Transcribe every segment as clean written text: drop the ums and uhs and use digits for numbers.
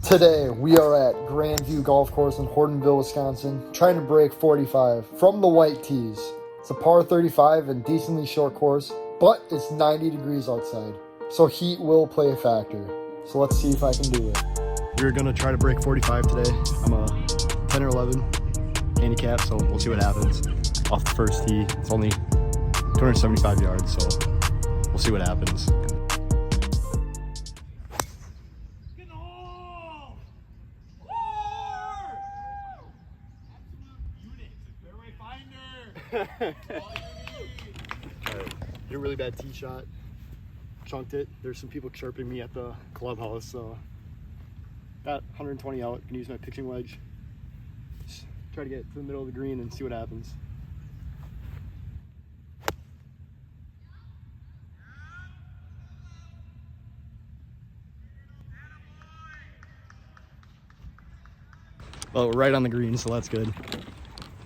Today, we are at Grandview Golf Course in Hortonville, Wisconsin, trying to break 45 from the white tees. It's a par 35 and decently short course, but it's 90 degrees outside, so heat will play a factor. So let's see if I can do it. We're gonna try to break 45 today. I'm a 10 or 11 handicap, so we'll see what happens. Off the first tee, it's only 275 yards, so we'll see what happens. Alright, hit a really bad tee shot, chunked it. There's some people chirping me at the clubhouse, so got 120 out. Gonna use my pitching wedge. Just try to get to the middle of the green and see what happens. Well, we're right on the green, so that's good.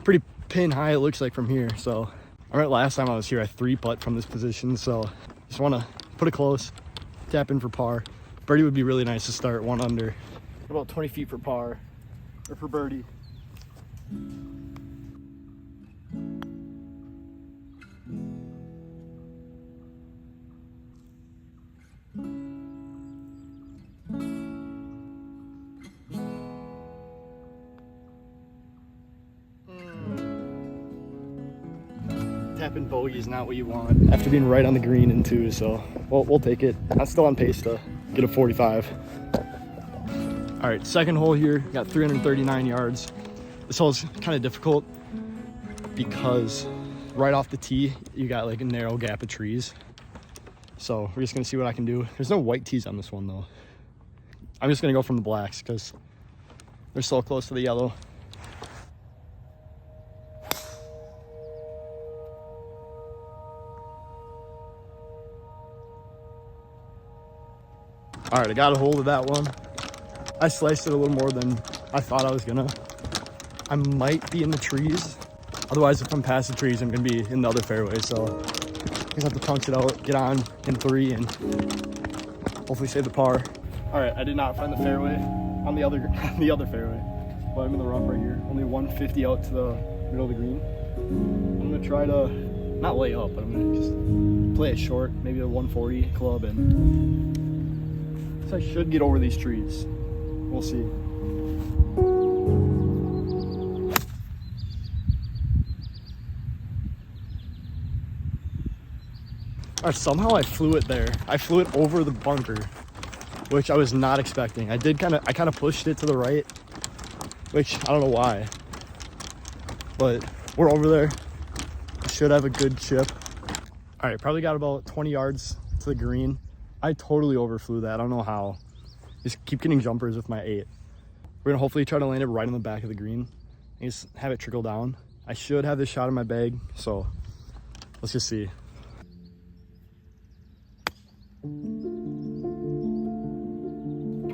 Pretty pin high it looks like from here, so I remember last time I was here I 3-putt from this position, so just want to put it close, tap in for par. Birdie would be really nice to start 1 under. About 20 feet for par, or for birdie. Tapping bogey is not what you want after being right on the green in 2, so we'll take it. I'm still on pace to get a 45. All right, second hole here, got 339 yards. This hole is kind of difficult because right off the tee, you got like a narrow gap of trees. So we're just gonna see what I can do. There's no white tees on this one though. I'm just gonna go from the blacks because they're so close to the yellow. All right, I got a hold of that one. I sliced it a little more than I thought I was gonna. I might be in the trees. Otherwise, if I'm past the trees, I'm gonna be in the other fairway. So I just have to punch it out, get on in 3, and hopefully save the par. All right, I did not find the fairway on the other fairway, but I'm in the rough right here. Only 150 out to the middle of the green. I'm gonna try to not lay up, but I'm gonna just play it short, maybe a 140 club, and so I should get over these trees. We'll see. All right, somehow I flew it there. I flew it over the bunker, which I was not expecting. I kind of pushed it to the right, which I don't know why, but we're over there. Should have a good chip. All right, probably got about 20 yards to the green. I totally overflew that. I don't know how. Just keep getting jumpers with my 8. We're gonna hopefully try to land it right on the back of the green and just have it trickle down. I should have this shot in my bag, so let's just see.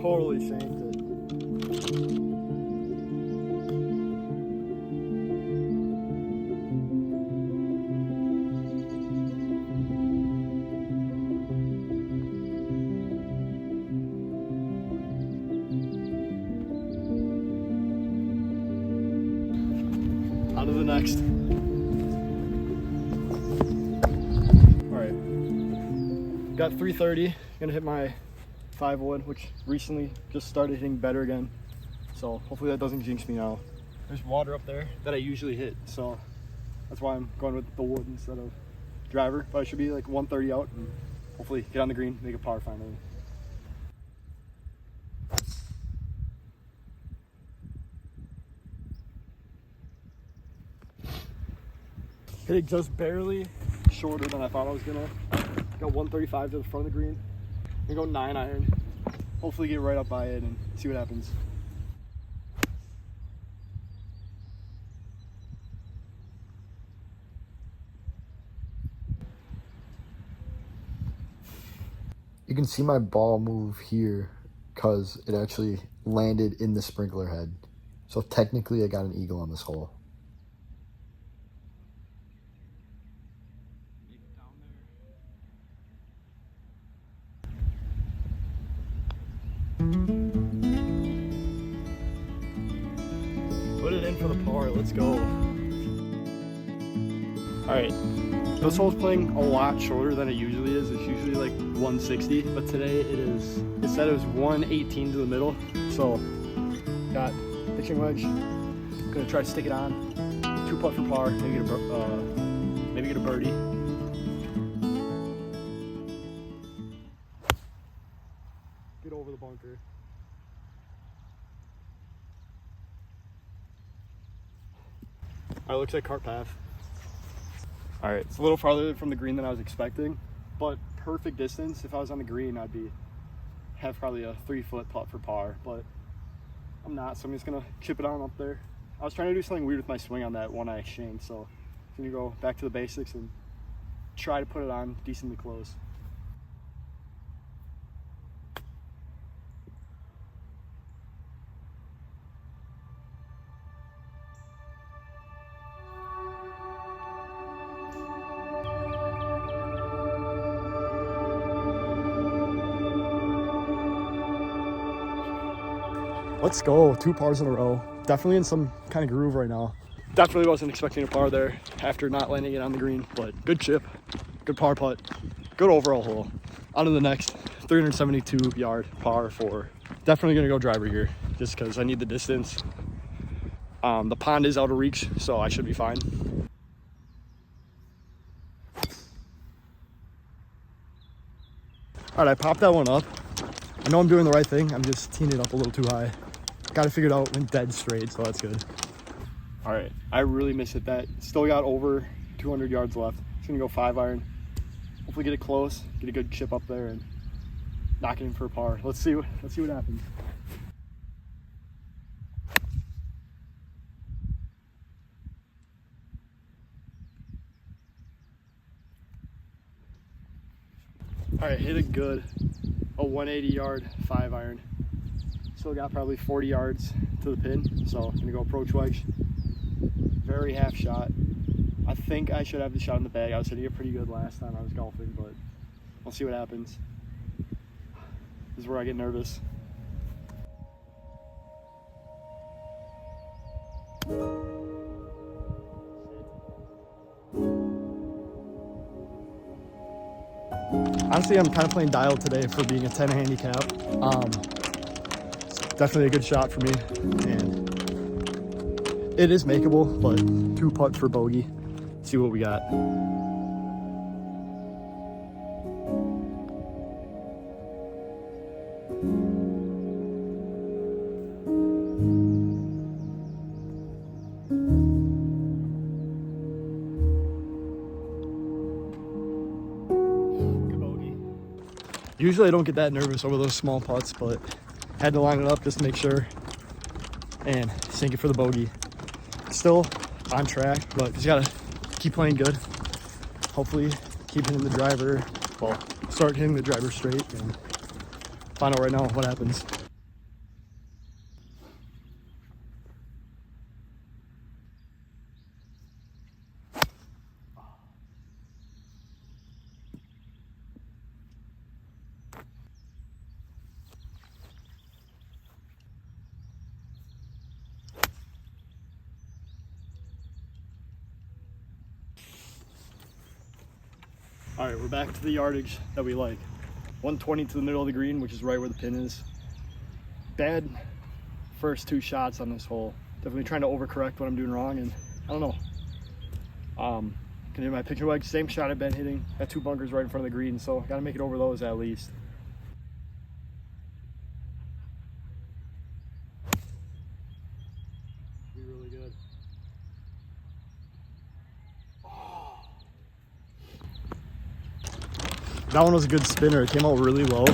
Totally shanked it. On to the next. All right, got 330. Gonna hit my 5-wood, which recently just started hitting better again. So hopefully that doesn't jinx me now. There's water up there that I usually hit, so that's why I'm going with the wood instead of driver. But I should be like 130 out and hopefully get on the green, make a par finally. Hit it just barely shorter than I thought I was gonna. Got 135 to the front of the green. I'm gonna go 9-iron. Hopefully get right up by it and see what happens. You can see my ball move here because it actually landed in the sprinkler head. So technically I got an eagle on this hole. for the par. Let's go. All right. This hole's playing a lot shorter than it usually is. It's usually like 160, but today it said it was 118 to the middle. So got pitching wedge. Gonna try to stick it on. 2-putt for par. Maybe get a birdie. Get over the bunker. All right, looks like cart path. All right, it's a little farther from the green than I was expecting, but perfect distance. If I was on the green, I'd have probably a 3-foot putt for par, but I'm not, so I'm just gonna chip it on up there. I was trying to do something weird with my swing on that one I exchanged, so I'm gonna go back to the basics and try to put it on decently close. Let's go, 2 pars in a row. Definitely in some kind of groove right now. Definitely wasn't expecting a par there after not landing it on the green, but good chip, good par putt, good overall hole. On to the next 372 yard par 4. Definitely gonna go driver here just because I need the distance. The pond is out of reach, so I should be fine. All right, I popped that one up. I know I'm doing the right thing. I'm just teeing it up a little too high. Got it figured out and dead straight, so that's good. All right, I really miss it. That still got over 200 yards left. Just gonna go 5-iron. Hopefully get it close, get a good chip up there, and knock it in for a par. Let's see what happens. All right, hit it good. A 180 yard 5-iron. Still got probably 40 yards to the pin, so I'm gonna go approach wedge. Very half shot. I think I should have the shot in the bag. I was hitting it pretty good last time I was golfing, but we'll see what happens. This is where I get nervous. Honestly, I'm kind of playing dialed today for being a 10 handicap. Definitely a good shot for me, and it is makeable, but 2-putt for bogey. Let's see what we got. Good bogey. Usually I don't get that nervous over those small putts, but had to line it up just to make sure and sink it for the bogey. Still on track, but just gotta keep playing good. Hopefully keep hitting the driver, well, start hitting the driver straight and find out right now what happens. All right, we're back to the yardage that we like. 120 to the middle of the green, which is right where the pin is. Bad first 2 shots on this hole. Definitely trying to overcorrect what I'm doing wrong, and I don't know. Gonna hit my pitching wedge, same shot I've been hitting. Got 2 bunkers right in front of the green, so gotta make it over those at least. Be really good. That one was a good spinner. It came out really low,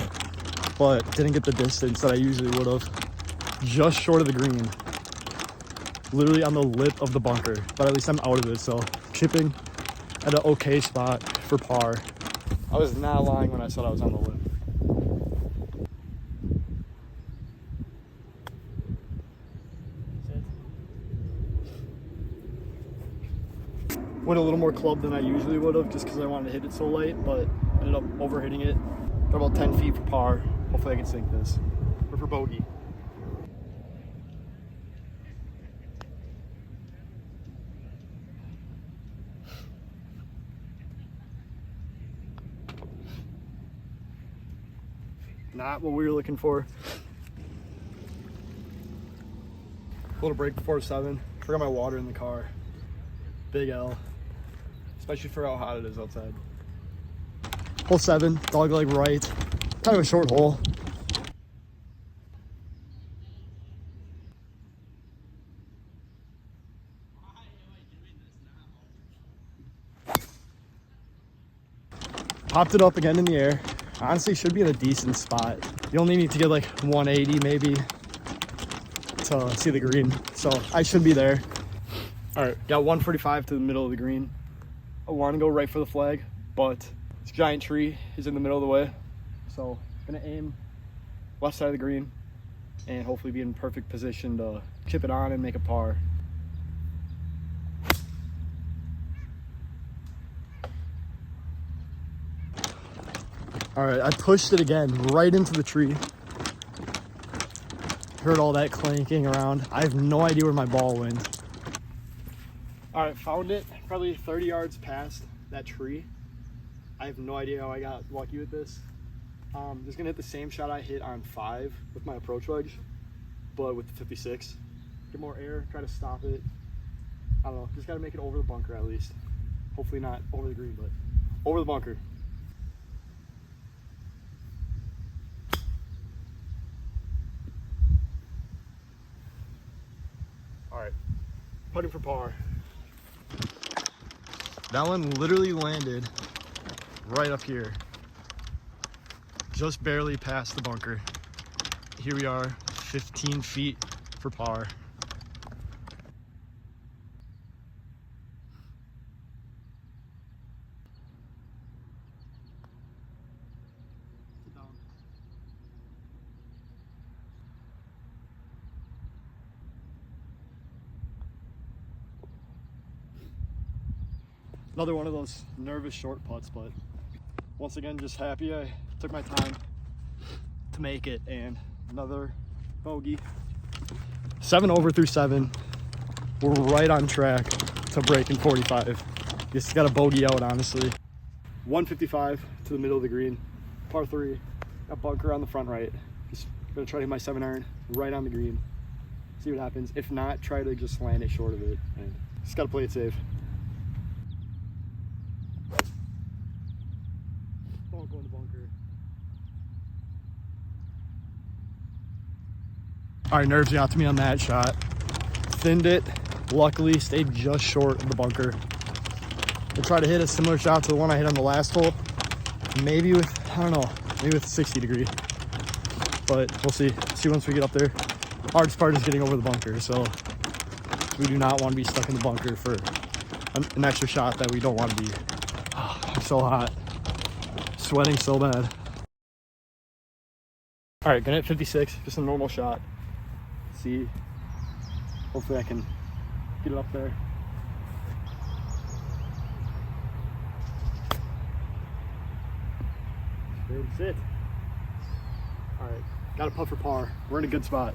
but didn't get the distance that I usually would have. Just short of the green. Literally on the lip of the bunker, but at least I'm out of it, so chipping at an okay spot for par. I was not lying when I said I was on the lip. Went a little more club than I usually would have just because I wanted to hit it so late, but ended up overhitting it. Got about 10 feet for par. Hopefully I can sink this. Or for bogey. Not what we were looking for. A little break before 7. Forgot my water in the car. Big L. Especially for how hot it is outside. Hole 7, dog leg right. Kind of a short hole. Popped it up again in the air. Honestly, should be in a decent spot. You only need to get like 180 maybe to see the green. So I should be there. All right, got 145 to the middle of the green. I want to go right for the flag, but this giant tree is in the middle of the way. So I'm gonna aim left side of the green and hopefully be in perfect position to chip it on and make a par. All right, I pushed it again right into the tree. Heard all that clanking around. I have no idea where my ball went. All right, found it probably 30 yards past that tree. I have no idea how I got lucky with this. Just gonna hit the same shot I hit on 5 with my approach wedge, but with the 56. Get more air, try to stop it. I don't know, just gotta make it over the bunker at least. Hopefully not over the green, but over the bunker. All right, putting for par. That one literally landed right up here. Just barely past the bunker. Here we are, 15 feet for par. Another one of those nervous short putts, but once again, just happy I took my time to make it, and another bogey. 7 over through 7. We're right on track to breaking 45. Just got a bogey out, honestly. 155 to the middle of the green, par 3. Got bunker on the front right. Just gonna try to hit my 7-iron right on the green. See what happens. If not, try to just land it short of it. And just gotta play it safe. Don't go in the bunker. All right, nerves got to me on that shot. Thinned it. Luckily, stayed just short of the bunker. I'll try to hit a similar shot to the one I hit on the last hole. Maybe with, I don't know, maybe with a 60 degree. But we'll see. See once we get up there. Hardest part is getting over the bunker, so we do not want to be stuck in the bunker for an extra shot that we don't want to be. Oh, I'm so hot. Sweating so bad. All right, gonna hit 56, just a normal shot. See, hopefully I can get it up there. That's it. All right, got a putt for par. We're in a good spot.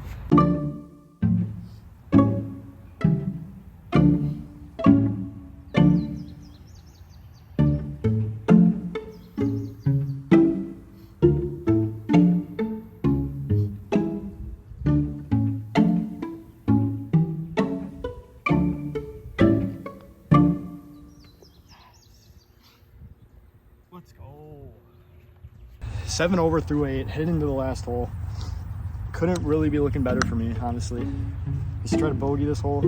Let's go. 7 over through 8, hit into the last hole. Couldn't really be looking better for me, honestly. Just try to bogey this hole.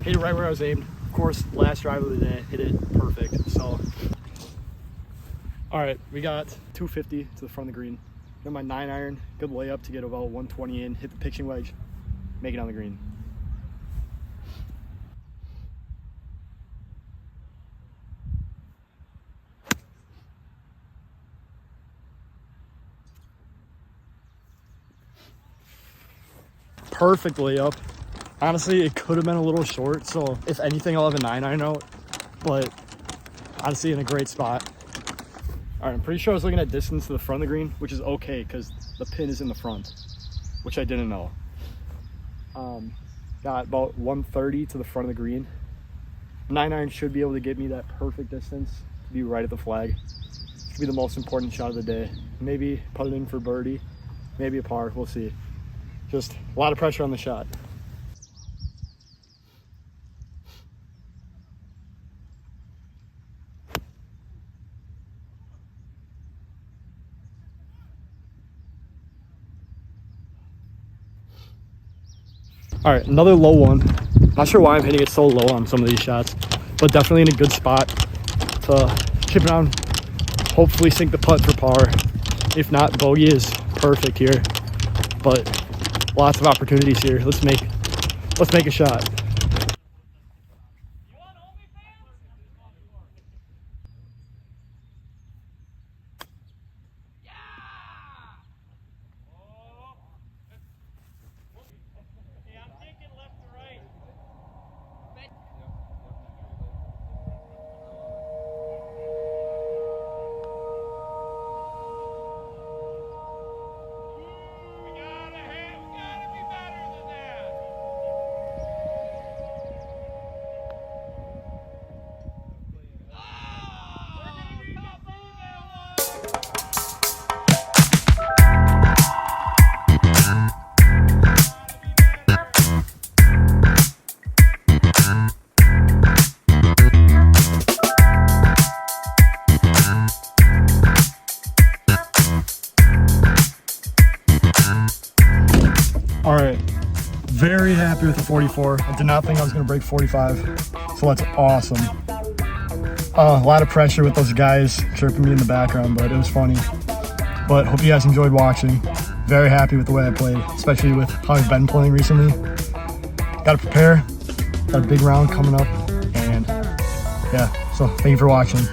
Hit it right where I was aimed. Of course, last drive of the day, hit it perfect. So, all right, we got 250 to the front of the green. Got my 9-iron, good layup to get about 120 in, hit the pitching wedge, make it on the green. Perfect layup. Honestly, it could have been a little short, so if anything, I'll have a 9-iron out, but honestly, in a great spot. All right, I'm pretty sure I was looking at distance to the front of the green, which is okay because the pin is in the front, which I didn't know. Got about 130 to the front of the green. 9-iron should be able to get me that perfect distance to be right at the flag. Should be the most important shot of the day. Maybe put it in for birdie, maybe a par, we'll see. Just a lot of pressure on the shot. All right, another low one. Not sure why I'm hitting it so low on some of these shots, but definitely in a good spot to chip it on, hopefully sink the putt for par. If not, bogey is perfect here, but lots of opportunities here. Let's make a shot. All right, very happy with the 44. I did not think I was gonna break 45, so that's awesome. A lot of pressure with those guys chirping me in the background, but it was funny. But hope you guys enjoyed watching. Very happy with the way I played, especially with how I've been playing recently. Gotta prepare, got a big round coming up, and yeah, so thank you for watching.